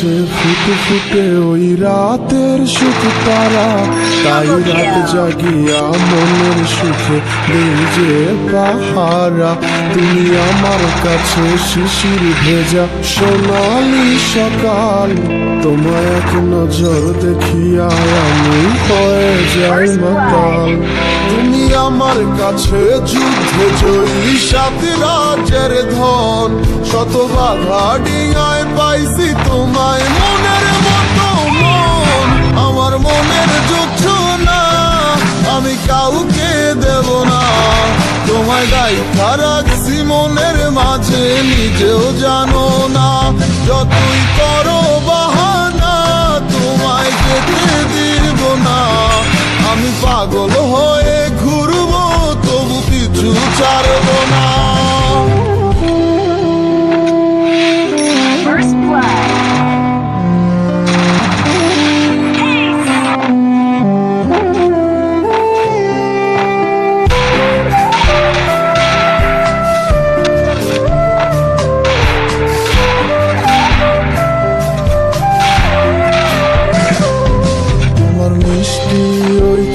কাছে ফুটে ফুটে ওই রাতের সুখ তারা, তাই রাত জাগিয়া মনের সুখে দেই যে পাহারা। তুমি আমার কাছে শিশির ভেজা সোনালি সকাল, তোমায় এক নজর দেখিয়া আমি হয়ে যাই মাতাল। তুমি আমার কাছে যুদ্ধে জয়ী সাত রাজ্যের ধন, শত বাধা ডিঙায় পাইছি তোমায় মনের মতো মন। আমার মনের যোছনা আমি কাউকে দেব না, তোমায় গাইথা রাখছি মনের মাঝে নিজেও জানো না। যতই করো বাহানা তোমায় যেতে দিব না, আমি পাগল হয়ে ঘুরবো তবু পিছু ছাড়বো না।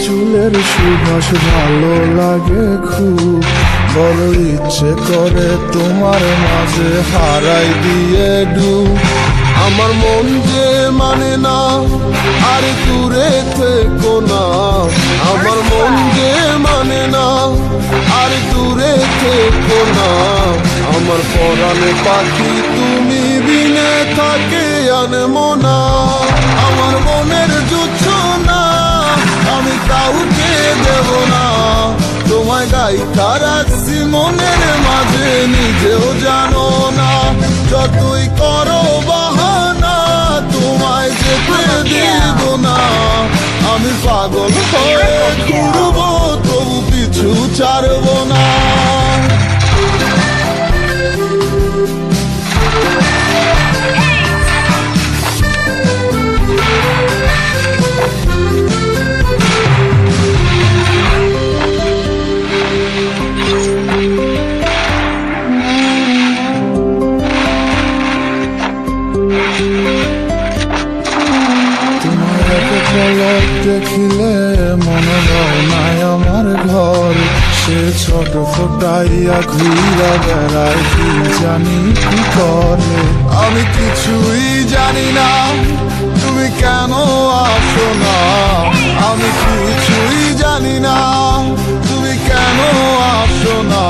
চুলের সুবাস ভালো লাগে খুব, বড় ইচ্ছে করে তোমার মাঝে হারাই দিয়ে ডুব। আমার মন যে মানে না আর দূরে থেকো না, আমার মন যে মানে না আর দূরে থেকো না। আমার পরাণে পাখি তুমি বিনে থাকে আনমো না, আমার মনের যোছনা আমি কাউকে দেব না। তোমায় গাইথা রাখছি মনের মাঝে নিজেও জানো না, যতই করো বাহানা তোমায় যেতে দিব না। আমি পাগল হয়ে ঘুরবো তবু পিছু ছাড়বো না। দেখিলে মনে রওনায় আমার ঘর, সে ছোট ফোটাইয়া ঘুরা বেড়ায় কি জানি কি করে। আমি কিছুই জানি না তুমি কেন আসো না, আমি কিছুই জানি না তুমি কেন আসো না।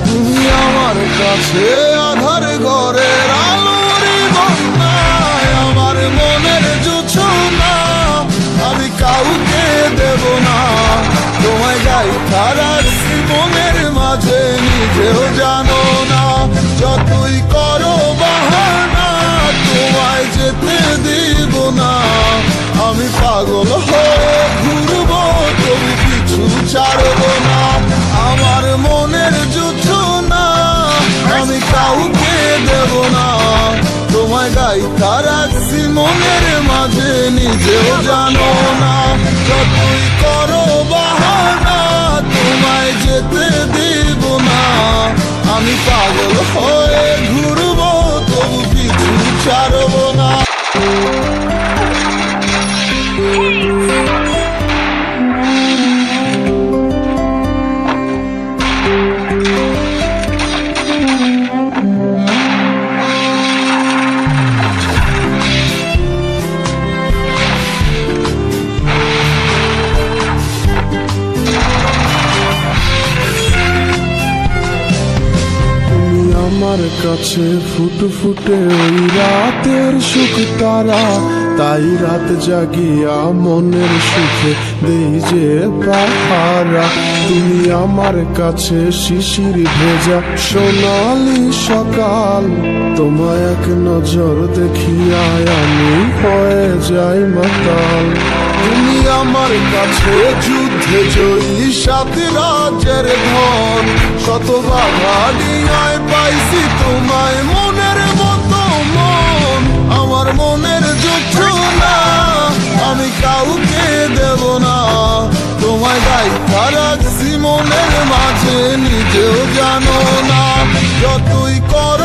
তুমি আমার কাছে আধার ঘরের আলোরই বন্যায়, আমার মনের যোছনা আমি কাউকে দেব না। তোমায় গাইথা রাখছি মনের মাঝে নিজেও জানো না, যতই করো বাহানা তোমায় যেতে দিব না। আমি পাগল হয়ে ঘুরবো তবু কিছু ছাড়বো না, আমার মনের যোছনা আমি কাউকে দেব না। তোমায় গাইথা রাখছি মনের মাঝে নিজেও জানো না, যতই করো বাহানা তোমায় যেতে দিব না। আমি পাগল হয়ে ঘুরবো তবু কিছু ছাড়বো না। আমার কাছে ফুটে ফুটে ওই রাতের সুখ তারা, তাই রাত জাগিয়া মনের সুখে দেই যে পাহারা। তুমি আমার কাছে শিশির ভেজা সোনালি সকাল, তোমায় এক নজর দেখিয়া আমি হয়ে যাই মাতাল। তুমি আমার কাছে যুদ্ধে জয়ী সাত রাজ্যের ধন, শত বাধা ডিঙায় পাইছি তোমায় মনের মতো মন। আমার মনের যোছনা আমি কাউকে দেব না, তোমায় গাইথা রাখছি মনের মাঝে নিজেও জানো না, যতই করো